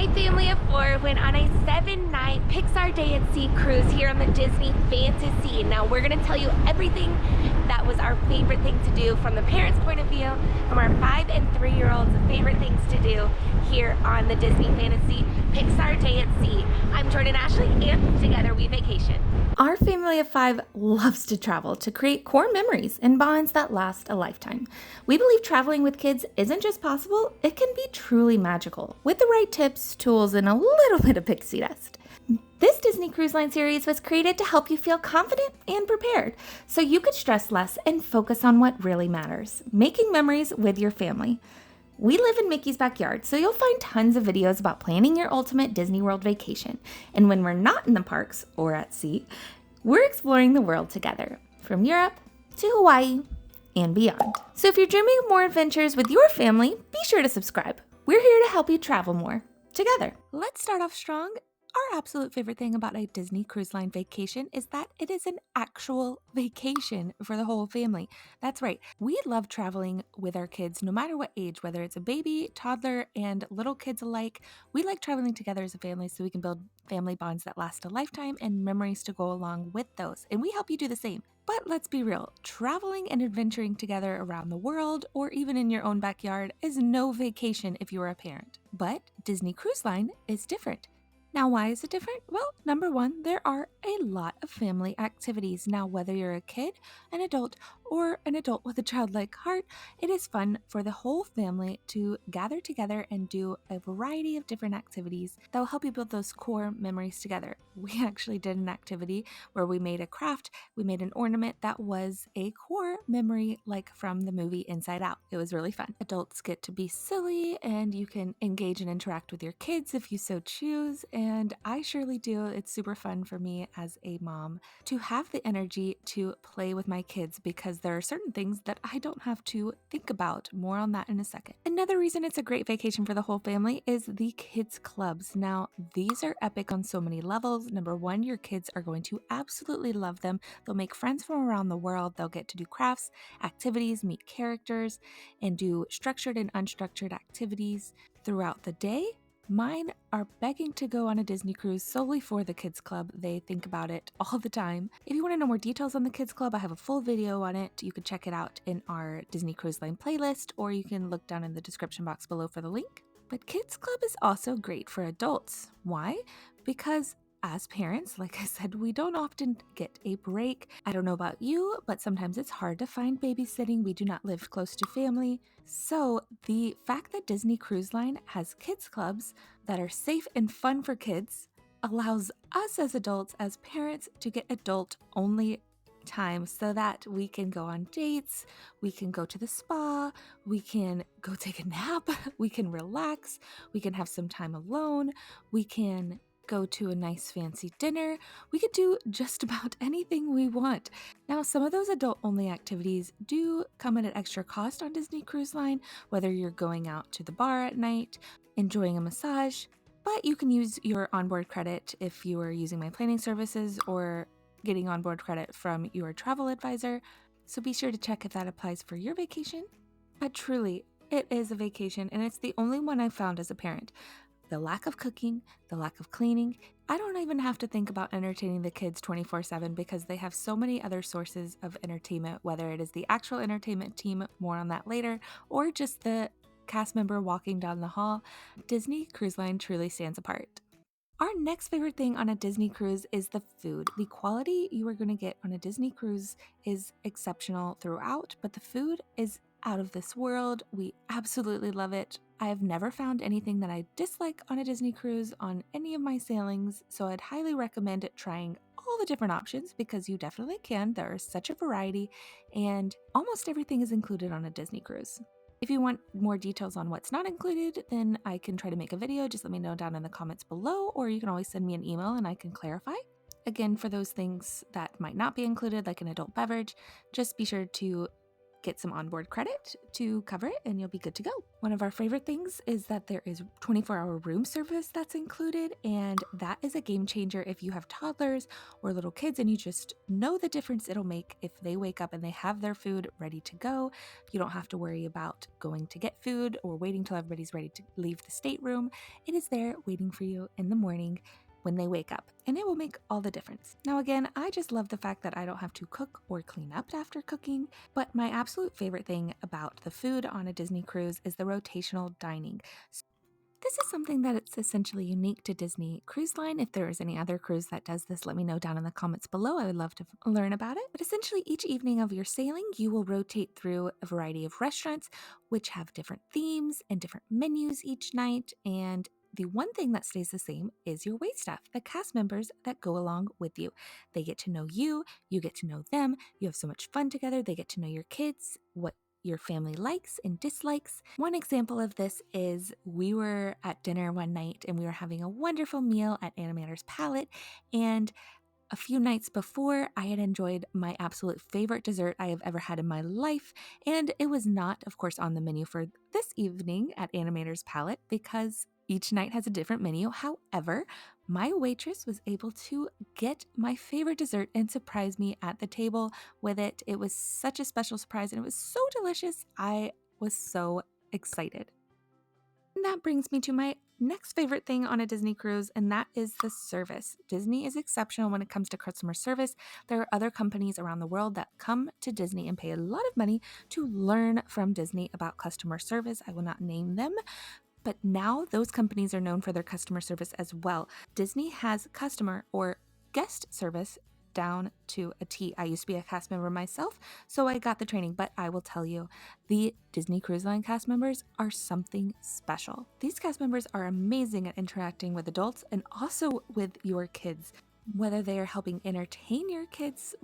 My family of four went on a 7-night Pixar Day at Sea cruise here on the Disney Fantasy. Now we're gonna tell you everything that was our favorite thing to do from the parents' point of view, from our 5 and 3-year-olds' favorite things to do here on the Disney Fantasy Pixar Day at Sea. I'm Jordan Ashley, and together we vacation. Our family of 5 loves to travel to create core memories and bonds that last a lifetime. We believe traveling with kids isn't just possible, it can be truly magical, with the right tips, tools, and a little bit of pixie dust. This Disney Cruise Line series was created to help you feel confident and prepared, so you could stress less and focus on what really matters, making memories with your family. We live in Mickey's backyard, so you'll find tons of videos about planning your ultimate Disney World vacation. And when we're not in the parks or at sea, we're exploring the world together, from Europe to Hawaii and beyond. So if you're dreaming of more adventures with your family, be sure to subscribe. We're here to help you travel more together. Let's start off strong. Our absolute favorite thing about a Disney Cruise Line vacation is that it is an actual vacation for the whole family. That's right. We love traveling with our kids no matter what age, whether it's a baby, toddler, and little kids alike. We like traveling together as a family so we can build family bonds that last a lifetime and memories to go along with those. And we help you do the same. But let's be real, traveling and adventuring together around the world or even in your own backyard is no vacation if you're a parent. But Disney Cruise Line is different. Now, why is it different? Well, number one, there are a lot of family activities. Now, whether you're a kid, an adult, or an adult with a childlike heart, it is fun for the whole family to gather together and do a variety of different activities that will help you build those core memories together. We actually did an activity where we made a craft, we made an ornament that was a core memory like from the movie Inside Out. It was really fun. Adults get to be silly and you can engage and interact with your kids if you so choose. And I surely do. It's super fun for me as a mom to have the energy to play with my kids because there are certain things that I don't have to think about. More on that in a second. Another reason it's a great vacation for the whole family is the kids clubs. Now, these are epic on so many levels. Number one, your kids are going to absolutely love them. They'll make friends from around the world. They'll get to do crafts, activities, meet characters, and do structured and unstructured activities throughout the day. Mine are begging to go on a Disney cruise solely for the Kids Club. They think about it all the time. If you want to know more details on the Kids Club, I have a full video on it. You can check it out in our Disney Cruise Line playlist, or you can look down in the description box below for the link. But Kids Club is also great for adults. Why? Because as parents, like I said, we don't often get a break. I don't know about you, but sometimes it's hard to find babysitting. We do not live close to family. So the fact that Disney Cruise Line has kids clubs that are safe and fun for kids allows us as adults, as parents, to get adult-only time so that we can go on dates, we can go to the spa, we can go take a nap, we can relax, we can have some time alone, we can go to a nice fancy dinner. We could do just about anything we want. Now, some of those adult-only activities do come at an extra cost on Disney Cruise Line, whether you're going out to the bar at night, enjoying a massage, but you can use your onboard credit if you are using my planning services or getting onboard credit from your travel advisor. So be sure to check if that applies for your vacation. But truly, it is a vacation, and it's the only one I've found as a parent. The lack of cooking, the lack of cleaning. I don't even have to think about entertaining the kids 24/7 because they have so many other sources of entertainment, whether it is the actual entertainment team, more on that later, or just the cast member walking down the hall. Disney Cruise Line truly stands apart. Our next favorite thing on a Disney cruise is the food. The quality you are going to get on a Disney cruise is exceptional throughout, but the food is out of this world. We absolutely love it. I have never found anything that I dislike on a Disney cruise on any of my sailings, so I'd highly recommend trying all the different options because you definitely can. There is such a variety, and almost everything is included on a Disney cruise. If you want more details on what's not included, then I can try to make a video. Just let me know down in the comments below, or you can always send me an email and I can clarify. Again, for those things that might not be included, like an adult beverage, just be sure to get some onboard credit to cover it and you'll be good to go. One of our favorite things is that there is 24-hour room service that's included, and that is a game changer if you have toddlers or little kids and you just know the difference it'll make if they wake up and they have their food ready to go. You don't have to worry about going to get food or waiting till everybody's ready to leave the stateroom. It is there waiting for you in the morning when they wake up, and it will make all the difference. Now again, I just love the fact that I don't have to cook or clean up after cooking, but my absolute favorite thing about the food on a Disney cruise is the rotational dining. This is something that it's essentially unique to Disney Cruise Line. If there is any other cruise that does this, let me know down in the comments below. I would love to learn about it. But essentially, each evening of your sailing, you will rotate through a variety of restaurants, which have different themes and different menus each night. And the one thing that stays the same is your waitstaff, the cast members that go along with you. They get to know you, you get to know them, you have so much fun together, they get to know your kids, what your family likes and dislikes. One example of this is we were at dinner one night and we were having a wonderful meal at Animator's Palette, and a few nights before, I had enjoyed my absolute favorite dessert I have ever had in my life, and it was not, of course, on the menu for this evening at Animator's Palette because each night has a different menu. However, my waitress was able to get my favorite dessert and surprise me at the table with it. It was such a special surprise and it was so delicious. I was so excited. And that brings me to my next favorite thing on a Disney cruise, and that is the service. Disney is exceptional when it comes to customer service. There are other companies around the world that come to Disney and pay a lot of money to learn from Disney about customer service. I will not name them, but now those companies are known for their customer service as well. Disney has customer or guest service down to a T. I used to be a cast member myself, so I got the training, but I will tell you, the Disney Cruise Line cast members are something special. These cast members are amazing at interacting with adults and also with your kids, whether they are helping entertain your kids,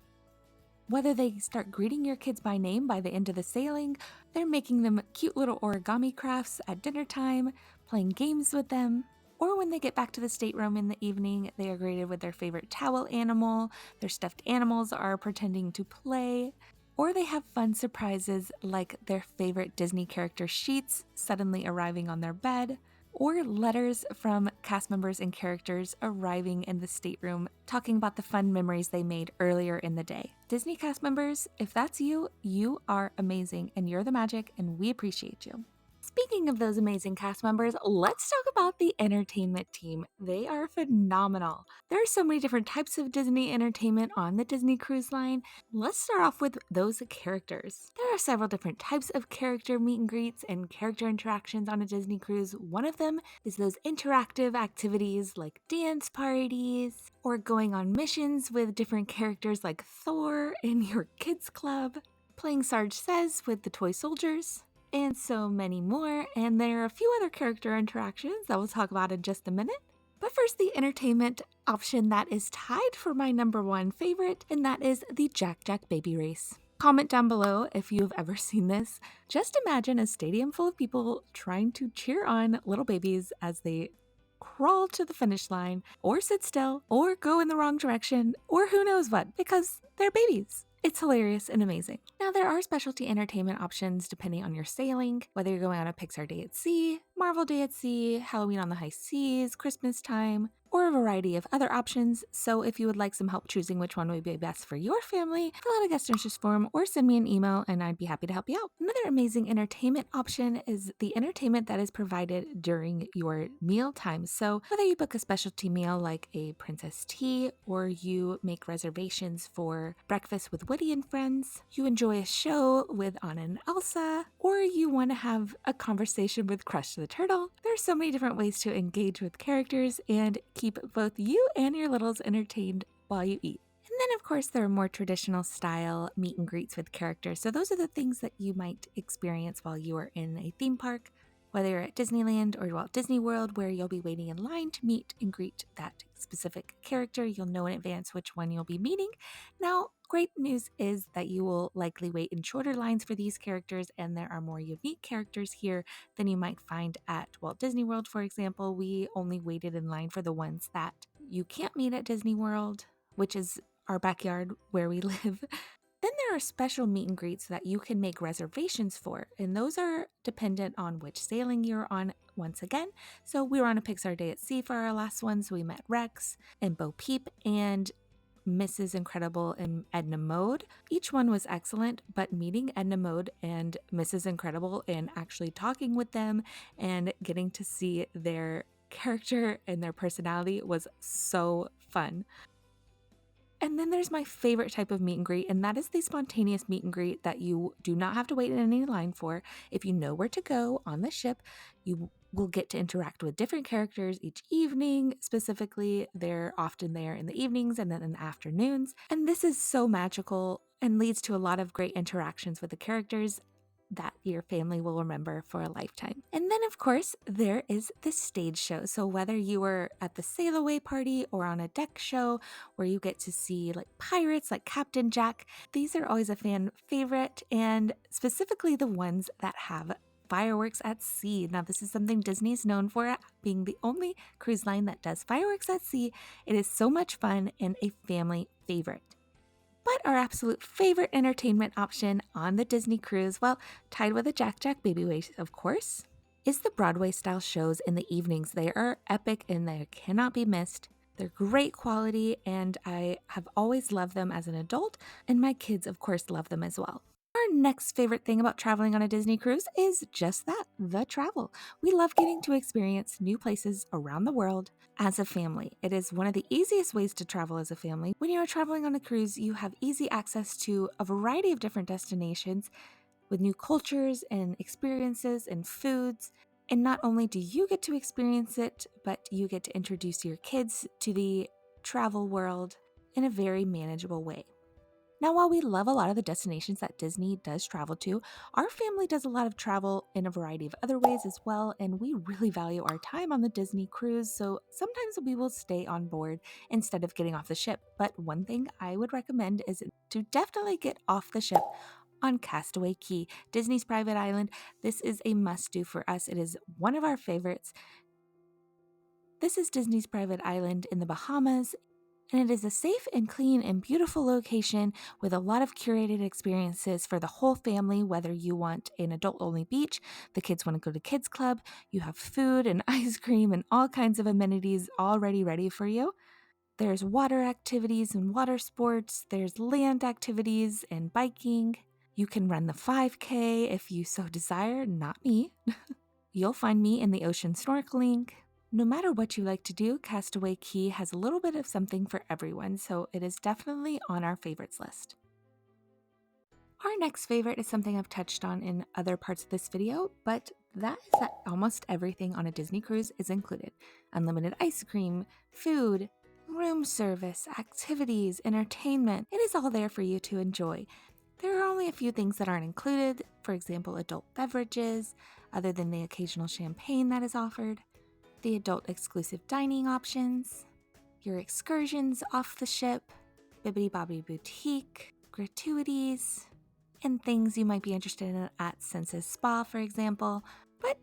whether they start greeting your kids by name by the end of the sailing, they're making them cute little origami crafts at dinner time, playing games with them, or when they get back to the stateroom in the evening, they are greeted with their favorite towel animal, their stuffed animals are pretending to play, or they have fun surprises like their favorite Disney character sheets suddenly arriving on their bed, or letters from cast members and characters arriving in the stateroom talking about the fun memories they made earlier in the day. Disney cast members, if that's you, you are amazing and you're the magic and we appreciate you. Speaking of those amazing cast members, let's talk about the entertainment team. They are phenomenal. There are so many different types of Disney entertainment on the Disney Cruise Line. Let's start off with those characters. There are several different types of character meet and greets and character interactions on a Disney cruise. One of them is those interactive activities like dance parties or going on missions with different characters like Thor in your kids club, playing Sarge Says with the toy soldiers, and so many more. And there are a few other character interactions that we'll talk about in just a minute. But first, the entertainment option that is tied for my number one favorite, and that is the Jack Jack Baby Race. Comment down below if you've ever seen this. Just imagine a stadium full of people trying to cheer on little babies as they crawl to the finish line, or sit still, or go in the wrong direction, or who knows what, because they're babies. It's hilarious and amazing. Now, there are specialty entertainment options depending on your sailing, whether you're going on a Pixar Day at Sea, Marvel Day at Sea, Halloween on the High Seas, Christmas time, or a variety of other options. So if you would like some help choosing which one would be best for your family, fill out a guest interest form or send me an email and I'd be happy to help you out. Another amazing entertainment option is the entertainment that is provided during your meal time. So whether you book a specialty meal like a Princess Tea, or you make reservations for breakfast with Woody and friends, you enjoy a show with Anna and Elsa, or you want to have a conversation with Crush the Turtle, there are so many different ways to engage with characters and keep both you and your littles entertained while you eat. And then, of course, there are more traditional style meet and greets with characters. So those are the things that you might experience while you are in a theme park, whether you're at Disneyland or Walt Disney World, where you'll be waiting in line to meet and greet that specific character. You'll know in advance which one you'll be meeting. Now, great news is that you will likely wait in shorter lines for these characters, and there are more unique characters here than you might find at Walt Disney World, for example. We only waited in line for the ones that you can't meet at Disney World, which is our backyard where we live. Then there are special meet and greets that you can make reservations for, and those are dependent on which sailing you're on once again. So we were on a Pixar Day at Sea for our last one, so we met Rex and Bo Peep and Mrs. Incredible and Edna Mode. Each one was excellent, but meeting Edna Mode and Mrs. Incredible and actually talking with them and getting to see their character and their personality was so fun. And then there's my favorite type of meet and greet, and that is the spontaneous meet and greet that you do not have to wait in any line for. If you know where to go on the ship, you will get to interact with different characters each evening. Specifically, they're often there in the evenings and then in the afternoons. And this is so magical and leads to a lot of great interactions with the characters that your family will remember for a lifetime. And then, of course, there is the stage show. So whether you were at the sail away party or on a deck show where you get to see like pirates like Captain Jack, these are always a fan favorite, and specifically the ones that have fireworks at sea. Now, this is something Disney is known for, being the only cruise line that does fireworks at sea. It is so much fun and a family favorite. But our absolute favorite entertainment option on the Disney cruise, well, tied with a Jack Jack Baby Wave, of course, is the Broadway-style shows in the evenings. They are epic and they cannot be missed. They're great quality, and I have always loved them as an adult, and my kids, of course, love them as well. Our next favorite thing about traveling on a Disney cruise is just that, the travel. We love getting to experience new places around the world as a family. It is one of the easiest ways to travel as a family. When you are traveling on a cruise, you have easy access to a variety of different destinations with new cultures and experiences and foods. And not only do you get to experience it, but you get to introduce your kids to the travel world in a very manageable way. Now, while we love a lot of the destinations that Disney does travel to, our family does a lot of travel in a variety of other ways as well, and we really value our time on the Disney cruise, so sometimes we will stay on board instead of getting off the ship. But one thing I would recommend is to definitely get off the ship on Castaway Cay, Disney's private island. This is a must-do for us. It is one of our favorites. This is Disney's private island in the Bahamas, and it is a safe and clean and beautiful location with a lot of curated experiences for the whole family, whether you want an adult-only beach, the kids want to go to kids club, you have food and ice cream and all kinds of amenities already ready for you. There's water activities and water sports, there's land activities and biking. You can run the 5K if you so desire, not me. You'll find me in the ocean snorkeling. No matter what you like to do, Castaway Cay has a little bit of something for everyone, so it is definitely on our favorites list. Our next favorite is something I've touched on in other parts of this video, but that is that almost everything on a Disney cruise is included. Unlimited ice cream, food, room service, activities, entertainment. It is all there for you to enjoy. There are only a few things that aren't included, for example, adult beverages, other than the occasional champagne that is offered, the adult exclusive dining options, your excursions off the ship, Bibbidi Bobbidi Boutique, gratuities, and things you might be interested in at Senses Spa, for example. But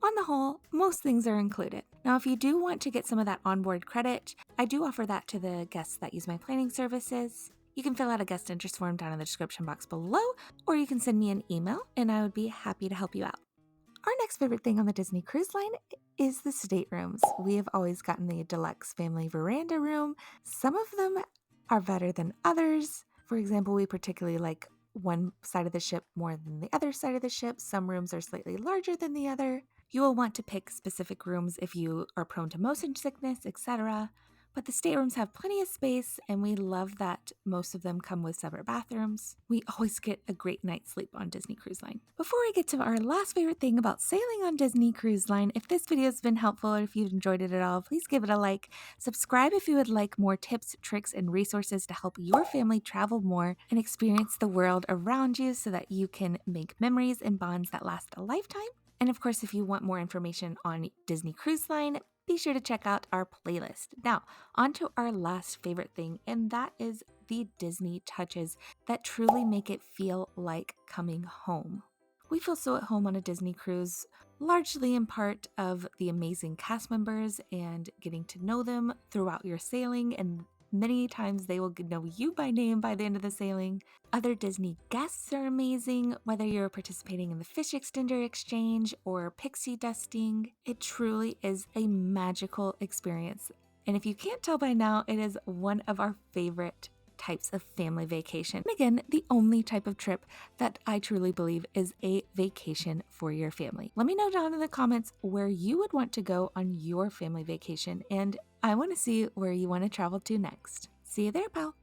on the whole, most things are included. Now, if you do want to get some of that onboard credit, I do offer that to the guests that use my planning services. You can fill out a guest interest form down in the description box below, or you can send me an email and I would be happy to help you out. Our next favorite thing on the Disney Cruise Line is the staterooms. We have always gotten the deluxe family veranda room. Some of them are better than others. For example, we particularly like one side of the ship more than the other side of the ship. Some rooms are slightly larger than the other. You will want to pick specific rooms if you are prone to motion sickness, etc. But the staterooms have plenty of space, and we love that most of them come with separate bathrooms. We always get a great night's sleep on Disney Cruise Line. Before I get to our last favorite thing about sailing on Disney Cruise Line, if this video has been helpful or if you've enjoyed it at all, please give it a like. Subscribe if you would like more tips, tricks, and resources to help your family travel more and experience the world around you so that you can make memories and bonds that last a lifetime. And of course, if you want more information on Disney Cruise Line, be sure to check out our playlist. Now, on to our last favorite thing, and that is the Disney touches that truly make it feel like coming home. We feel so at home on a Disney cruise, largely in part of the amazing cast members and getting to know them throughout your sailing and Many times they will know you by name by the end of the sailing. Other Disney guests are amazing, whether you're participating in the fish extender exchange or pixie dusting. It truly is a magical experience. And if you can't tell by now, it is one of our favorite types of family vacation. And again, the only type of trip that I truly believe is a vacation for your family. Let me know down in the comments where you would want to go on your family vacation, and I want to see where you want to travel to next. See you there, pal.